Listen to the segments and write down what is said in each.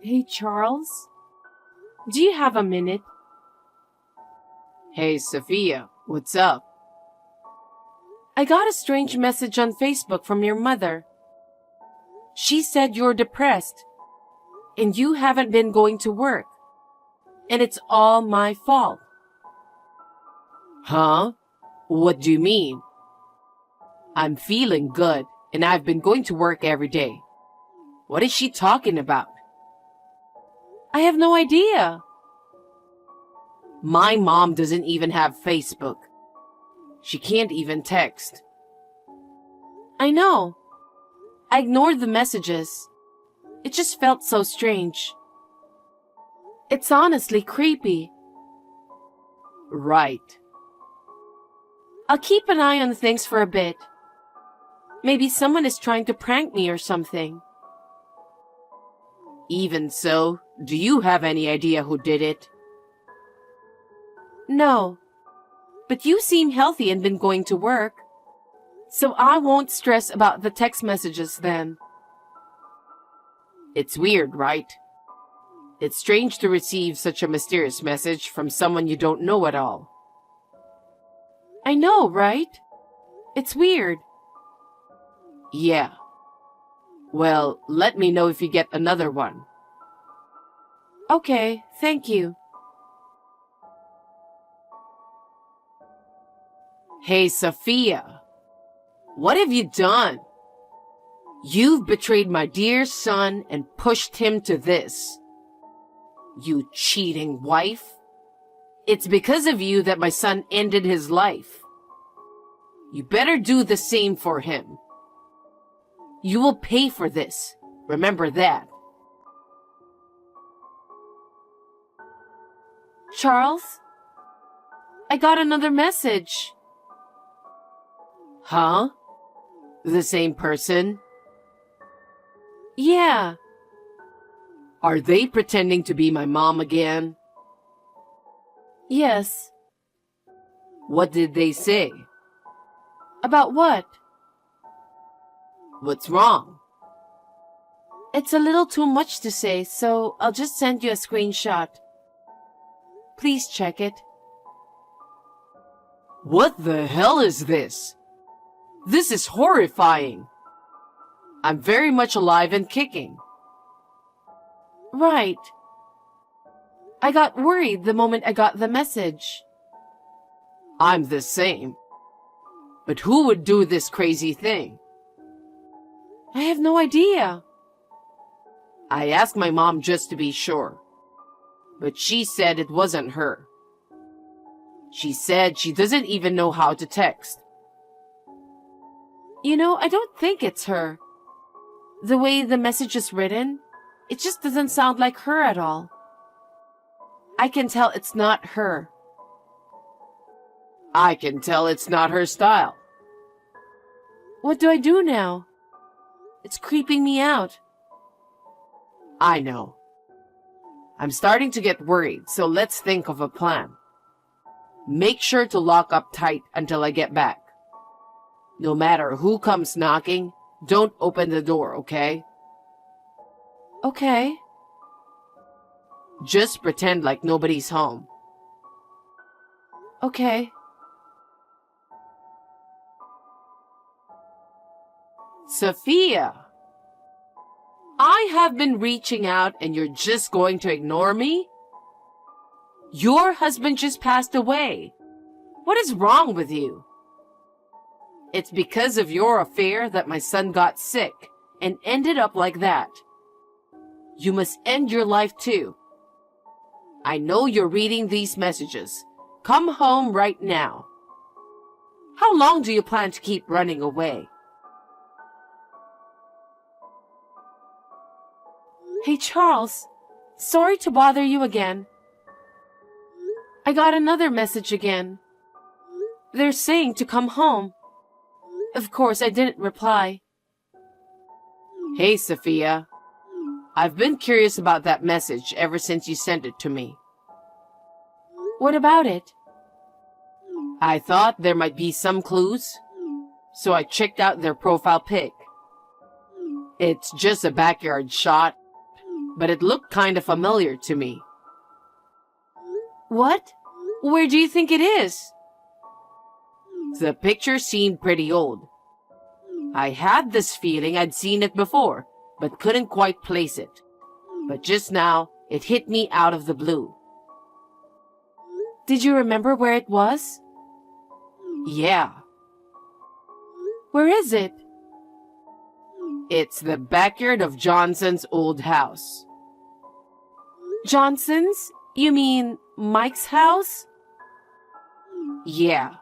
Hey, Charles, do you have a minute? Hey, Sophia, what's up? I got a strange message on Facebook from your mother. She said you're depressed and you haven't been going to work, and it's all my fault. Huh? What do you mean? I'm feeling good and I've been going to work every day. What is she talking about? I have no idea. My mom doesn't even have Facebook. She can't even text. I know. I ignored the messages. It just felt so strange. It's honestly creepy. Right. I'll keep an eye on things for a bit. Maybe someone is trying to prank me or something. Even so, do you have any idea who did it? No. But you seem healthy and been going to work. So I won't stress about the text messages then. It's weird, right? It's strange to receive such a mysterious message from someone you don't know at all. I know, right? It's weird. Yeah. Well, let me know if you get another one. Okay, thank you. Hey, Sophia. What have you done? You've betrayed my dear son and pushed him to this. You cheating wife. It's because of you that my son ended his life. You better do the same for him. You will pay for this. Remember that. Charles? I got another message. Huh? The same person? Yeah. Are they pretending to be my mom again? Yes. What did they say? About what? What's wrong? It's a little too much to say, so I'll just send you a screenshot. Please check it. What the hell is this? This is horrifying. I'm very much alive and kicking. Right. I got worried the moment I got the message. I'm the same. But who would do this crazy thing? I have no idea. I asked my mom just to be sure. But she said it wasn't her. She said she doesn't even know how to text. You know, I don't think it's her. The way the message is written, it just doesn't sound like her at all. I can tell it's not her. I can tell it's not her style. What do I do now? It's creeping me out. I know. I'm starting to get worried, so let's think of a plan. Make sure to lock up tight until I get back. No matter who comes knocking, don't open the door, okay? Okay. Just pretend like nobody's home. Okay. Sophia! I have been reaching out and you're just going to ignore me? Your husband just passed away. What is wrong with you? It's because of your affair that my son got sick and ended up like that. You must end your life too. I know you're reading these messages. Come home right now. How long do you plan to keep running away? Hey, Charles. Sorry to bother you again. I got another message again. They're saying to come home. Of course, I didn't reply. Hey, Sophia. I've been curious about that message ever since you sent it to me. What about it? I thought there might be some clues, so I checked out their profile pic. It's just a backyard shot, but it looked kind of familiar to me. What? Where do you think it is? The picture seemed pretty old. I had this feeling I'd seen it before, but couldn't quite place it. But just now, it hit me out of the blue. Did you remember where it was? Yeah, Where is it? it's the backyard of Johnson's old house. Johnson's? You mean Mike's house? Yeah,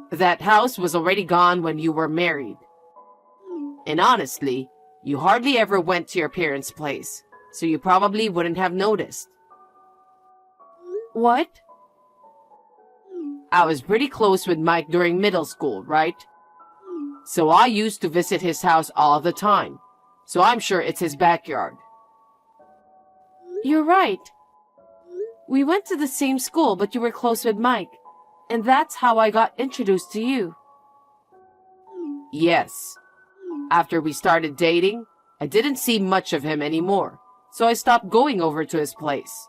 that house was already gone when you were married. And honestly, you hardly ever went to your parents' place, so you probably wouldn't have noticed. What? I was pretty close with Mike during middle school, right? So I used to visit his house all the time, so I'm sure it's his backyard. You're right. We went to the same school, but you were close with Mike, and that's how I got introduced to you. Yes. After we started dating, I didn't see much of him anymore, so I stopped going over to his place.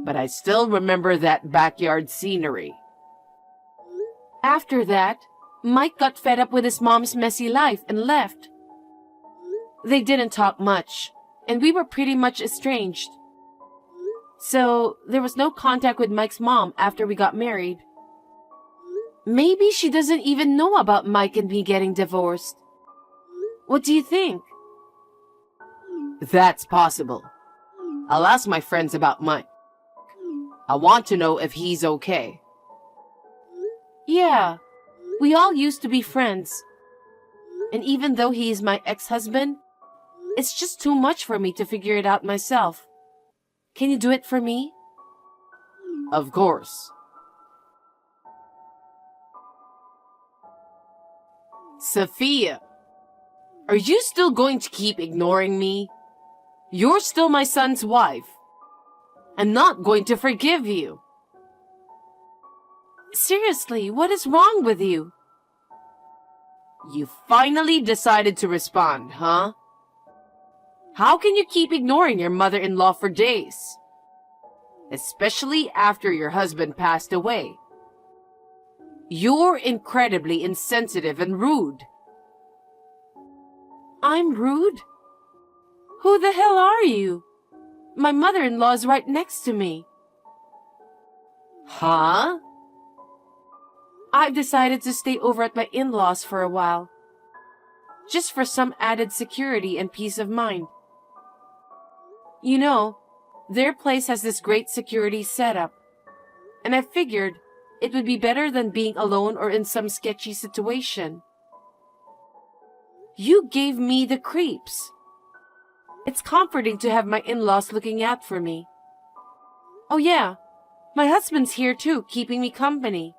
But I still remember that backyard scenery. After that, Mike got fed up with his mom's messy life and left. They didn't talk much, and we were pretty much estranged. So, there was no contact with Mike's mom after we got married. Maybe she doesn't even know about Mike and me getting divorced. What do you think? That's possible. I'll ask my friends about Mike. I want to know if he's okay. Yeah, we all used to be friends. And even though he is my ex-husband, it's just too much for me to figure it out myself. Can you do it for me? Of course. Sophia, are you still going to keep ignoring me? You're still my son's wife. I'm not going to forgive you. Seriously, what is wrong with you? You finally decided to respond, huh? How can you keep ignoring your mother-in-law for days? Especially after your husband passed away. You're incredibly insensitive and rude. I'm rude? Who the hell are you? My mother-in-law is right next to me. Huh? I've decided to stay over at my in-laws for a while. Just for some added security and peace of mind. You know, their place has this great security setup. And I figured it would be better than being alone or in some sketchy situation. You gave me the creeps. It's comforting to have my in-laws looking out for me. Oh yeah, my husband's here too, keeping me company.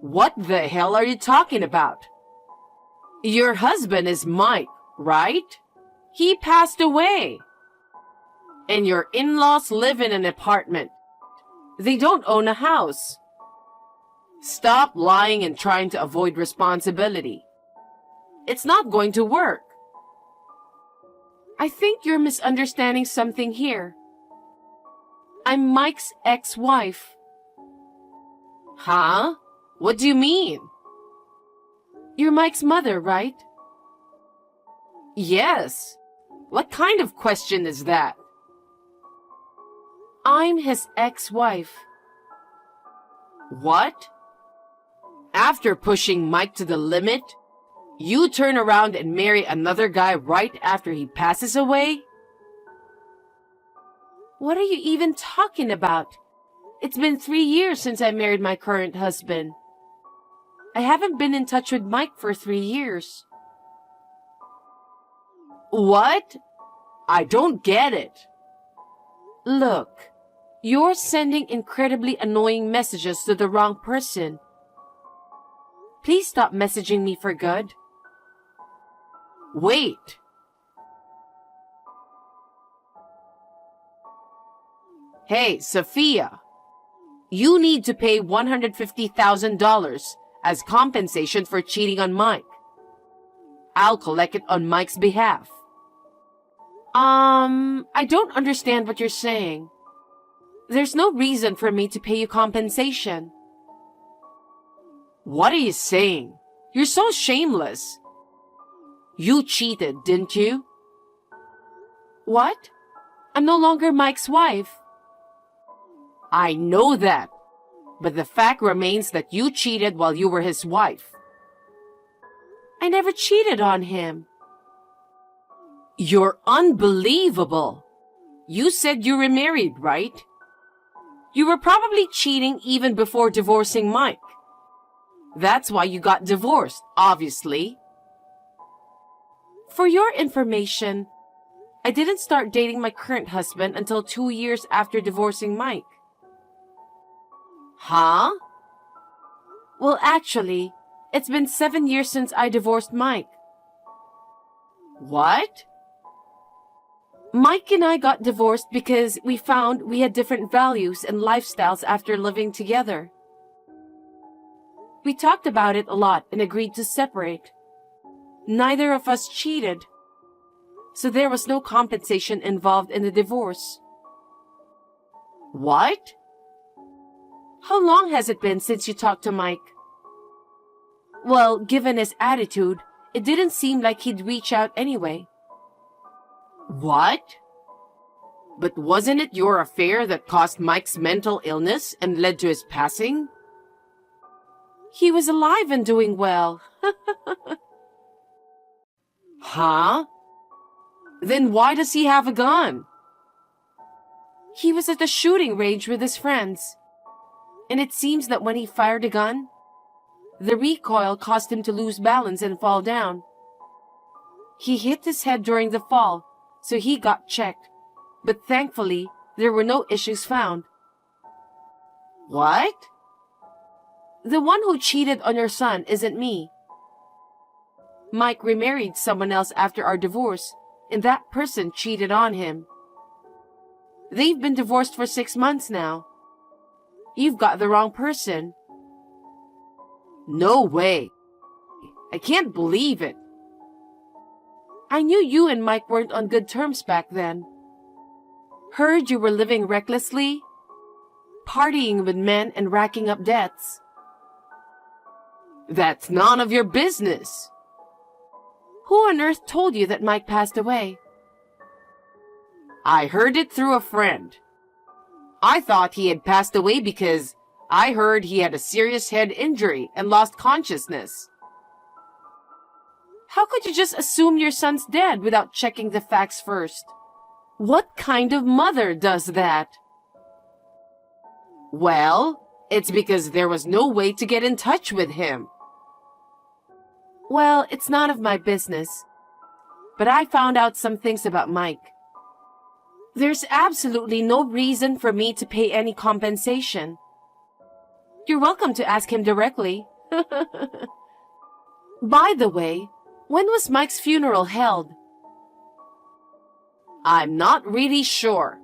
What the hell are you talking about? Your husband is Mike, right? He passed away. And your in-laws live in an apartment. They don't own a house. Stop lying and trying to avoid responsibility. It's not going to work. I think you're misunderstanding something here. I'm Mike's ex-wife. Huh? What do you mean? You're Mike's mother, right? Yes. What kind of question is that? I'm his ex-wife. What? After pushing Mike to the limit, you turn around and marry another guy right after he passes away? What are you even talking about? It's been 3 years since I married my current husband. I haven't been in touch with Mike for 3 years. What? I don't get it. Look, you're sending incredibly annoying messages to the wrong person. Please stop messaging me for good. Wait. Hey, Sophia. You need to pay $150,000 as compensation for cheating on Mike. I'll collect it on Mike's behalf. I don't understand what you're saying. There's no reason for me to pay you compensation. What are you saying? You're so shameless. You cheated, didn't you? What? I'm no longer Mike's wife. I know that, but the fact remains that you cheated while you were his wife. I never cheated on him. You're unbelievable. You said you were married, right? You were probably cheating even before divorcing Mike. That's why you got divorced, obviously. For your information, I didn't start dating my current husband until 2 years after divorcing Mike. Huh? Well, actually, it's been 7 years since I divorced Mike. What? Mike and I got divorced because we found we had different values and lifestyles after living together. We talked about it a lot and agreed to separate. Neither of us cheated, so there was no compensation involved in the divorce. What? How long has it been since you talked to Mike? Well, given his attitude, it didn't seem like he'd reach out anyway. What? But wasn't it your affair that caused Mike's mental illness and led to his passing? He was alive and doing well. Huh? Then why does he have a gun? He was at the shooting range with his friends. And it seems that when he fired a gun, the recoil caused him to lose balance and fall down. He hit his head during the fall, so he got checked. But thankfully, there were no issues found. What? The one who cheated on your son isn't me. Mike remarried someone else after our divorce, and that person cheated on him. They've been divorced for 6 months now. You've got the wrong person. No way. I can't believe it. I knew you and Mike weren't on good terms back then. Heard you were living recklessly, partying with men and racking up debts. That's none of your business. Who on earth told you that Mike passed away? I heard it through a friend. I thought he had passed away because I heard he had a serious head injury and lost consciousness. How could you just assume your son's dead without checking the facts first? What kind of mother does that? Well, it's because there was no way to get in touch with him. Well, it's none of my business. But I found out some things about Mike. There's absolutely no reason for me to pay any compensation. You're welcome to ask him directly. By the way, when was Mike's funeral held? I'm not really sure.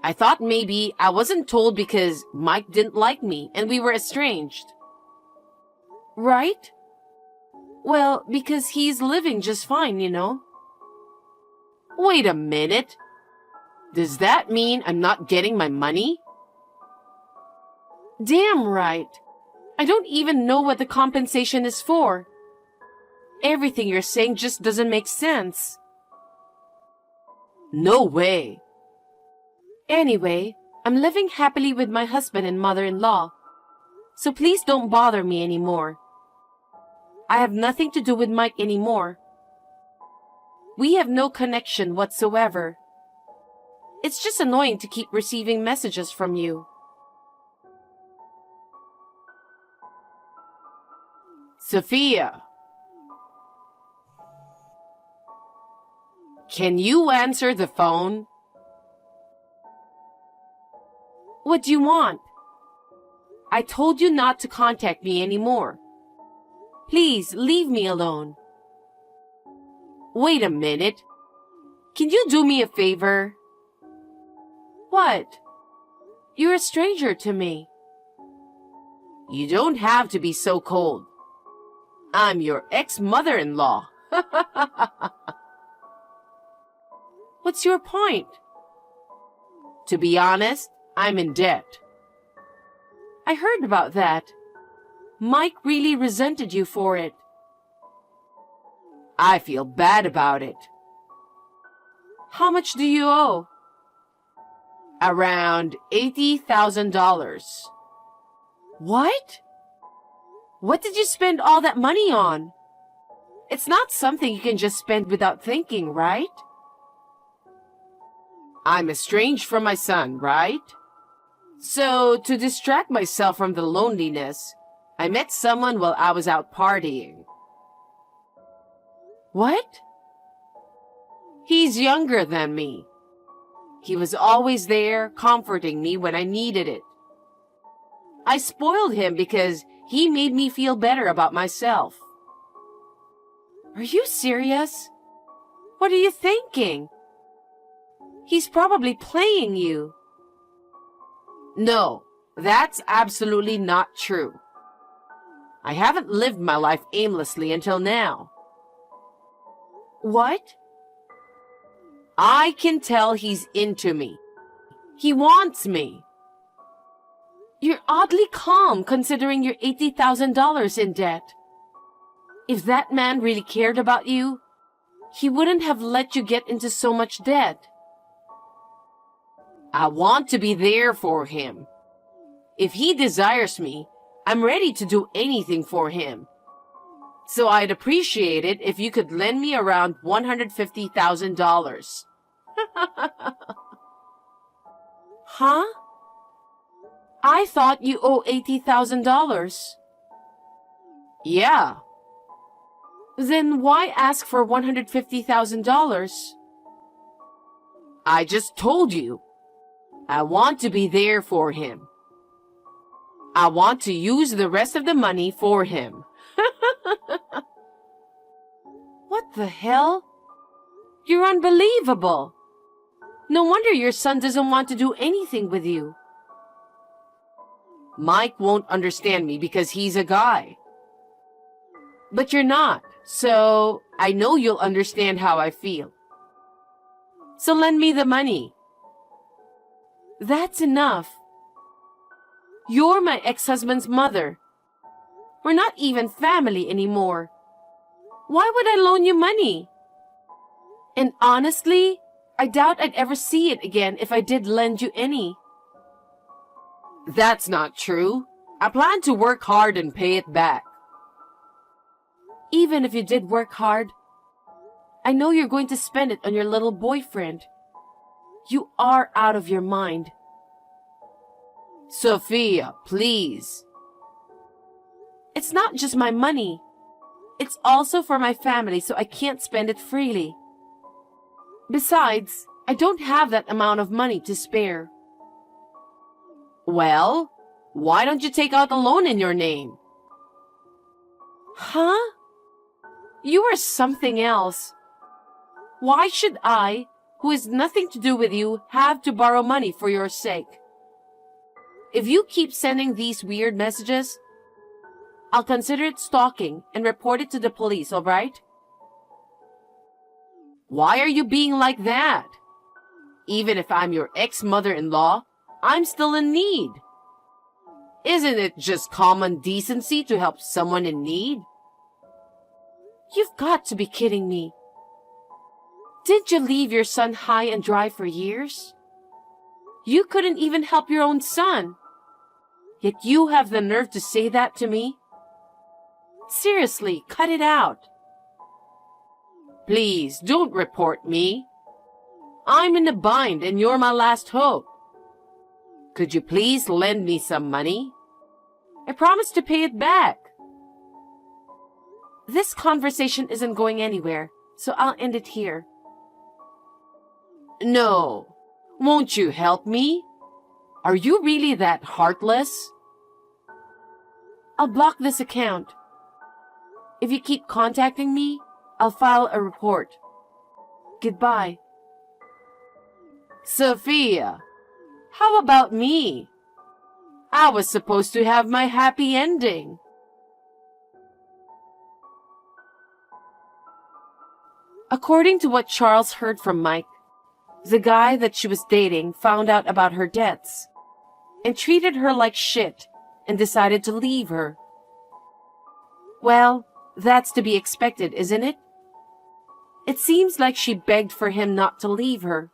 I thought maybe I wasn't told because Mike didn't like me and we were estranged. Right? Well, because he's living just fine, you know. Wait a minute. Does that mean I'm not getting my money? Damn right. I don't even know what the compensation is for. Everything you're saying just doesn't make sense. No way. Anyway, I'm living happily with my husband and mother-in-law. So please don't bother me anymore. I have nothing to do with Mike anymore. We have no connection whatsoever. It's just annoying to keep receiving messages from you. Sophia. Can you answer the phone? What do you want? I told you not to contact me anymore. Please leave me alone. Wait a minute. Can you do me a favor? What? You're a stranger to me. You don't have to be so cold. I'm your ex-mother-in-law. What's your point? To be honest, I'm in debt. I heard about that. Mike really resented you for it. I feel bad about it. How much do you owe? Around $80,000. What? What did you spend all that money on? It's not something you can just spend without thinking, right? I'm estranged from my son, right? So, to distract myself from the loneliness, I met someone while I was out partying. What? He's younger than me. He was always there, comforting me when I needed it. I spoiled him because he made me feel better about myself. Are you serious? What are you thinking? He's probably playing you. No, that's absolutely not true. I haven't lived my life aimlessly until now. What? I can tell he's into me. He wants me. You're oddly calm considering you're $80,000 in debt. If that man really cared about you, he wouldn't have let you get into so much debt. I want to be there for him. If he desires me, I'm ready to do anything for him. So I'd appreciate it if you could lend me around $150,000. Huh? I thought you owe $80,000. Yeah. Then why ask for $150,000? I just told you. I want to be there for him. I want to use the rest of the money for him. What the hell? You're unbelievable. No wonder your son doesn't want to do anything with you. Mike won't understand me because he's a guy. But you're not, so I know you'll understand how I feel. So lend me the money. That's enough. You're my ex-husband's mother. We're not even family anymore. Why would I loan you money? And honestly, I doubt I'd ever see it again if I did lend you any. That's not true. I plan to work hard and pay it back. Even if you did work hard, I know you're going to spend it on your little boyfriend. You are out of your mind. Sophia, please. It's not just my money. It's also for my family, so I can't spend it freely. Besides, I don't have that amount of money to spare. Well, why don't you take out a loan in your name? Huh? You are something else. Why should I, who has nothing to do with you, have to borrow money for your sake? If you keep sending these weird messages, I'll consider it stalking and report it to the police, all right? Why are you being like that? Even if I'm your ex-mother-in-law, I'm still in need. Isn't it just common decency to help someone in need? You've got to be kidding me. Didn't you leave your son high and dry for years? You couldn't even help your own son. Yet you have the nerve to say that to me? Seriously, cut it out. Please, don't report me. I'm in a bind and you're my last hope. Could you please lend me some money? I promise to pay it back. This conversation isn't going anywhere, so I'll end it here. No. Won't you help me? Are you really that heartless? I'll block this account. If you keep contacting me, I'll file a report. Goodbye. Sophia, how about me? I was supposed to have my happy ending. According to what Charles heard from Mike, The guy that she was dating found out about her debts and treated her like shit and decided to leave her. Well, that's to be expected, isn't it? It seems like she begged for him not to leave her.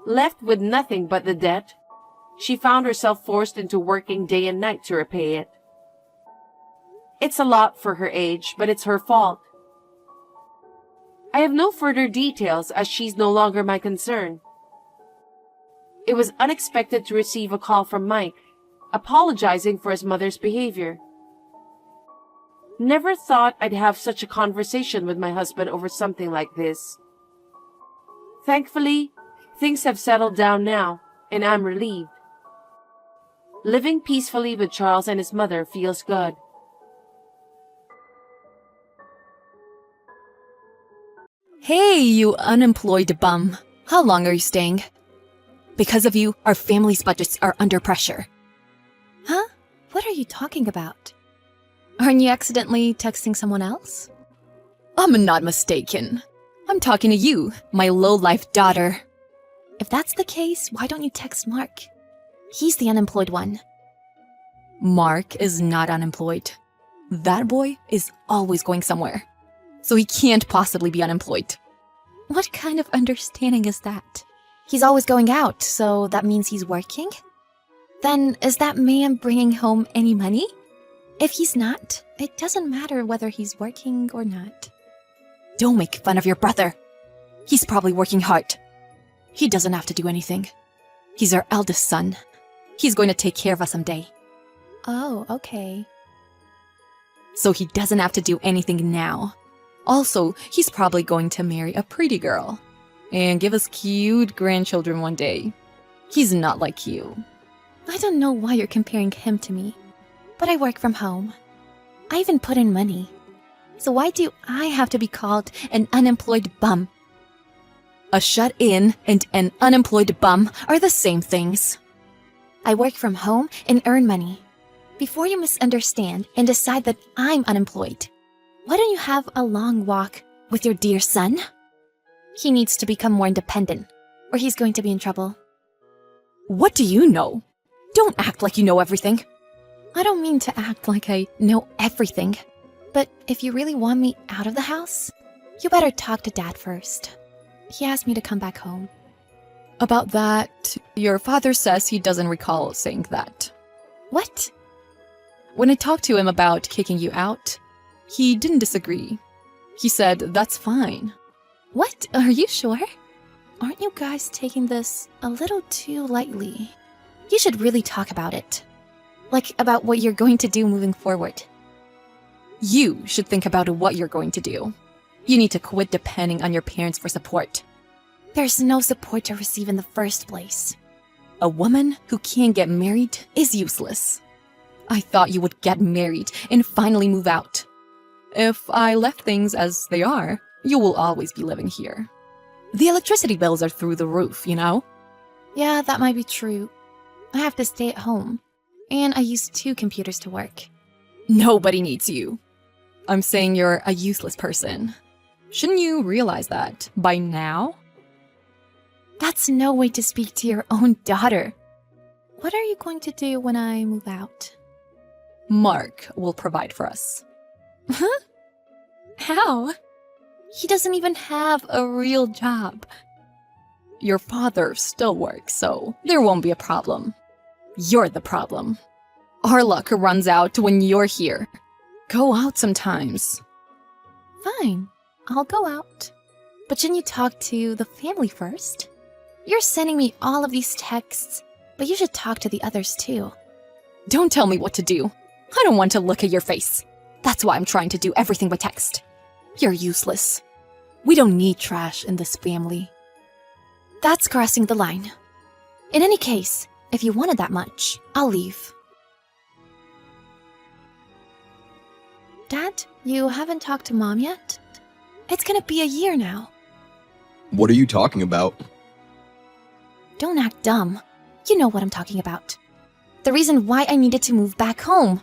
Left with nothing but the debt, she found herself forced into working day and night to repay it. It's a lot for her age, but it's her fault. I have no further details as she's no longer my concern. It was unexpected to receive a call from Mike, apologizing for his mother's behavior. Never thought I'd have such a conversation with my husband over something like this. Thankfully, things have settled down now, and I'm relieved. Living peacefully with Charles and his mother feels good. Hey, you unemployed bum. How long are you staying? Because of you, our family's budgets are under pressure. Huh? What are you talking about? Aren't you accidentally texting someone else? I'm not mistaken. I'm talking to you, my low-life daughter. If that's the case, why don't you text Mark? He's the unemployed one. Mark is not unemployed. That boy is always going somewhere, so he can't possibly be unemployed. What kind of understanding is that? He's always going out, so that means he's working? Then is that man bringing home any money? If he's not, it doesn't matter whether he's working or not. Don't make fun of your brother. He's probably working hard. He doesn't have to do anything. He's our eldest son. He's going to take care of us someday. Oh, okay. So he doesn't have to do anything now. Also, he's probably going to marry a pretty girl and give us cute grandchildren one day. He's not like you. I don't know why you're comparing him to me, but I work from home. I even put in money. So why do I have to be called an unemployed bum? A shut-in and an unemployed bum are the same things. I work from home and earn money. Before you misunderstand and decide that I'm unemployed, why don't you have a long walk with your dear son? He needs to become more independent, or he's going to be in trouble. What do you know? Don't act like you know everything. I don't mean to act like I know everything, but if you really want me out of the house, you better talk to Dad first. He asked me to come back home. About that, your father says he doesn't recall saying that. What? When I talked to him about kicking you out, he didn't disagree. He said that's fine. What? Are you sure? Aren't you guys taking this a little too lightly? You should really talk about it. Like about what you're going to do moving forward. You should think about what you're going to do. You need to quit depending on your parents for support. There's no support to receive in the first place. A woman who can't get married is useless. I thought you would get married and finally move out. If I left things as they are, you will always be living here. The electricity bills are through the roof, you know? Yeah, that might be true. I have to stay at home, and I use 2 computers to work. Nobody needs you. I'm saying you're a useless person. Shouldn't you realize that by now? That's no way to speak to your own daughter. What are you going to do when I move out? Mark will provide for us. Huh? How? He doesn't even have a real job. Your father still works, so there won't be a problem. You're the problem. Our luck runs out when you're here. Go out sometimes. Fine, I'll go out. But shouldn't you talk to the family first? You're sending me all of these texts, but you should talk to the others too. Don't tell me what to do. I don't want to look at your face. That's why I'm trying to do everything by text. You're useless. We don't need trash in this family. That's crossing the line. In any case, if you wanted that much, I'll leave. Dad, you haven't talked to Mom yet? It's gonna be a year now. What are you talking about? Don't act dumb. You know what I'm talking about. The reason why I needed to move back home.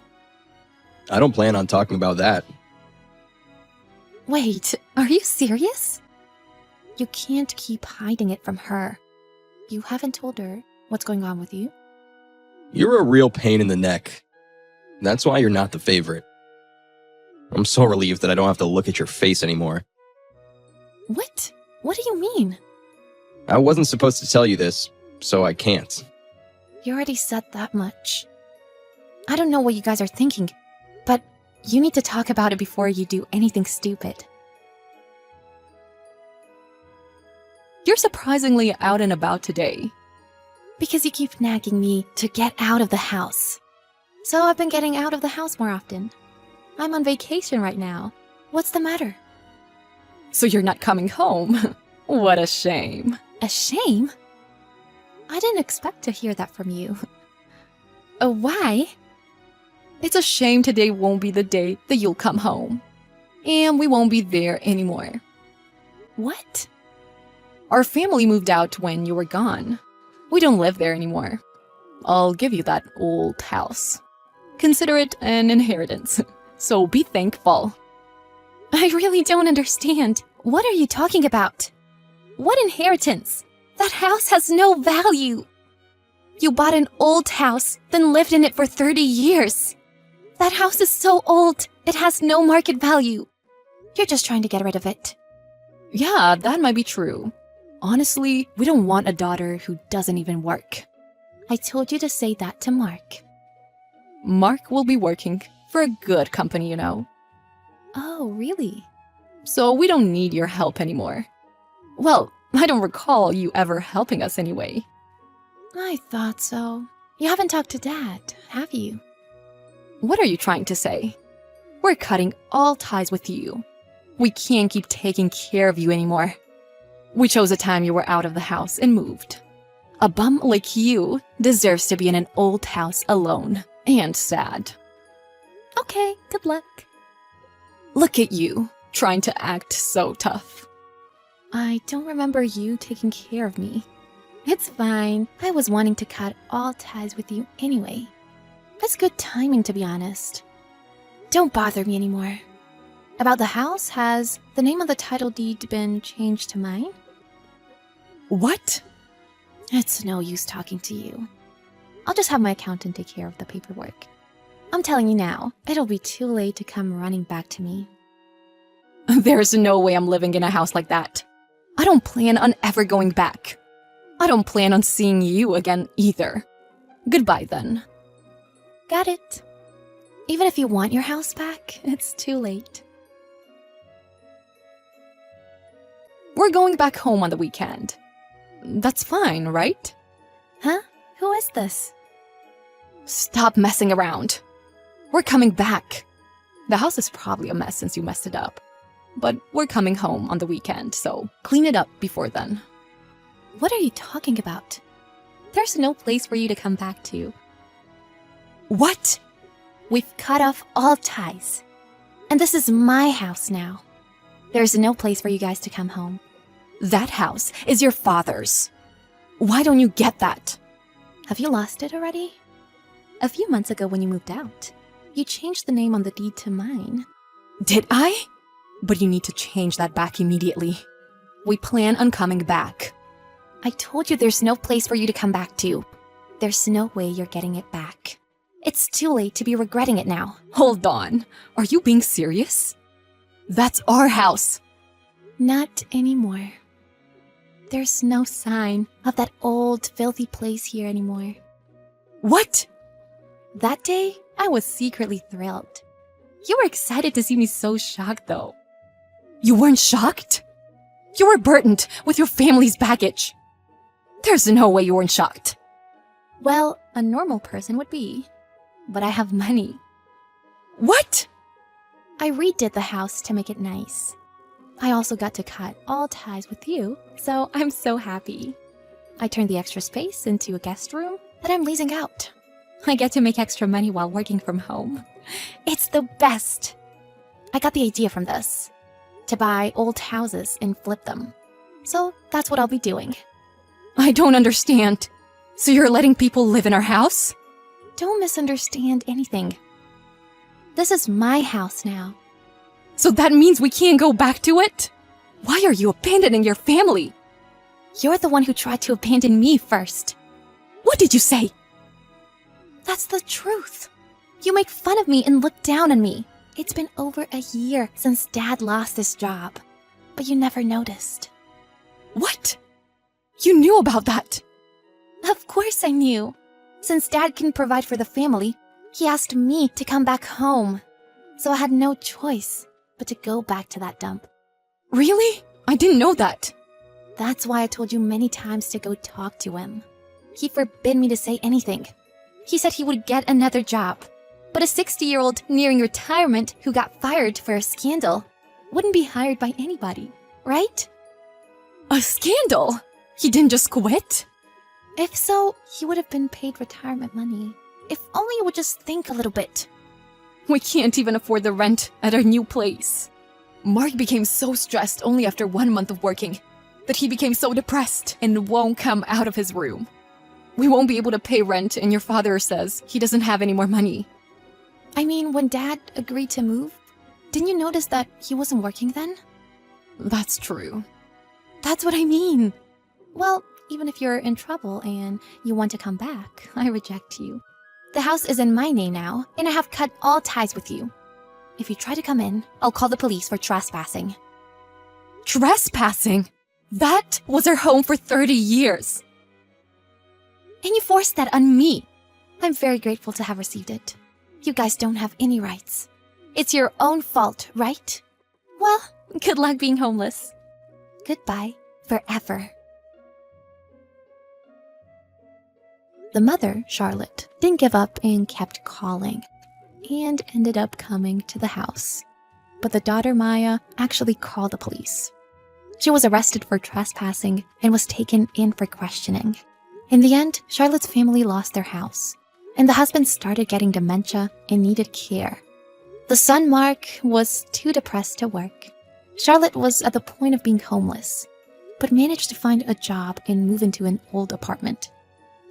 I don't plan on talking about that. Wait, are you serious? You can't keep hiding it from her. You haven't told her what's going on with you. You're a real pain in the neck. That's why you're not the favorite. I'm so relieved that I don't have to look at your face anymore. What? What do you mean? I wasn't supposed to tell you this, so I can't. You already said that much. I don't know what you guys are thinking, but you need to talk about it before you do anything stupid. You're surprisingly out and about today. Because you keep nagging me to get out of the house. So I've been getting out of the house more often. I'm on vacation right now. What's the matter? So you're not coming home. What a shame. A shame? I didn't expect to hear that from you. Why? It's a shame today won't be the day that you'll come home. And we won't be there anymore. What? Our family moved out when you were gone. We don't live there anymore. I'll give you that old house. Consider it an inheritance, so be thankful. I really don't understand. What are you talking about? What inheritance? That house has no value. You bought an old house, then lived in it for 30 years. That house is so old, it has no market value. You're just trying to get rid of it. Yeah, that might be true. Honestly, we don't want a daughter who doesn't even work. I told you to say that to Mark. Mark will be working for a good company, you know. Oh, really? So we don't need your help anymore. Well, I don't recall you ever helping us anyway. I thought so. You haven't talked to Dad, have you? What are you trying to say? We're cutting all ties with you. We can't keep taking care of you anymore. We chose a time you were out of the house and moved. A bum like you deserves to be in an old house alone and sad. Okay, good luck. Look at you, trying to act so tough. I don't remember you taking care of me. It's fine. I was wanting to cut all ties with you anyway. It's good timing, to be honest. Don't bother me anymore. About the house, has the name of the title deed been changed to mine? What? It's no use talking to you. I'll just have my accountant take care of the paperwork. I'm telling you now, it'll be too late to come running back to me. There's no way I'm living in a house like that. I don't plan on ever going back. I don't plan on seeing you again either. Goodbye then. Got it. Even if you want your house back, it's too late. We're going back home on the weekend. That's fine, right? Huh? Who is this? Stop messing around. We're coming back. The house is probably a mess since you messed it up. But we're coming home on the weekend, so clean it up before then. What are you talking about? There's no place for you to come back to. What? We've cut off all ties. And this is my house now. There's no place for you guys to come home. That house is your father's. Why don't you get that? Have you lost it already? A few months ago when you moved out, you changed the name on the deed to mine. Did I? But you need to change that back immediately. We plan on coming back. I told you there's no place for you to come back to. There's no way you're getting it back. It's too late to be regretting it now. Hold on. Are you being serious? That's our house. Not anymore. There's no sign of that old, filthy place here anymore. What? That day, I was secretly thrilled. You were excited to see me so shocked, though. You weren't shocked? You were burdened with your family's baggage. There's no way you weren't shocked. Well, a normal person would be. But I have money. What? I redid the house to make it nice. I also got to cut all ties with you, so I'm so happy. I turned the extra space into a guest room that I'm leasing out. I get to make extra money while working from home. It's the best. I got the idea from this. To buy old houses and flip them. So that's what I'll be doing. I don't understand. So you're letting people live in our house? Don't misunderstand anything. This is my house now. So that means we can't go back to it? Why are you abandoning your family? You're the one who tried to abandon me first. What did you say? That's the truth. You make fun of me and look down on me. It's been over a year since Dad lost his job, but you never noticed. What? You knew about that? Of course I knew. Since Dad couldn't provide for the family, he asked me to come back home. So I had no choice but to go back to that dump. Really? I didn't know that. That's why I told you many times to go talk to him. He forbid me to say anything. He said he would get another job. But a 60-year-old nearing retirement who got fired for a scandal wouldn't be hired by anybody, right? A scandal? He didn't just quit? If so, he would have been paid retirement money. If only you would just think a little bit. We can't even afford the rent at our new place. Mark became so stressed only after 1 month of working that he became so depressed and won't come out of his room. We won't be able to pay rent, and your father says he doesn't have any more money. I mean, when Dad agreed to move, didn't you notice that he wasn't working then? That's true. That's what I mean. Well, even if you're in trouble and you want to come back, I reject you. The house is in my name now, and I have cut all ties with you. If you try to come in, I'll call the police for trespassing. Trespassing? That was our home for 30 years. And you forced that on me. I'm very grateful to have received it. You guys don't have any rights. It's your own fault, right? Well, good luck being homeless. Goodbye, forever. The mother, Charlotte, didn't give up and kept calling, and ended up coming to the house. But the daughter, Maya, actually called the police. She was arrested for trespassing and was taken in for questioning. In the end, Charlotte's family lost their house, and the husband started getting dementia and needed care. The son, Mark, was too depressed to work. Charlotte was at the point of being homeless, but managed to find a job and move into an old apartment.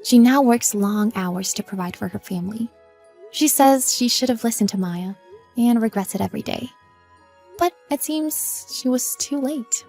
She now works long hours to provide for her family. She says she should have listened to Maya and regrets it every day. But it seems she was too late.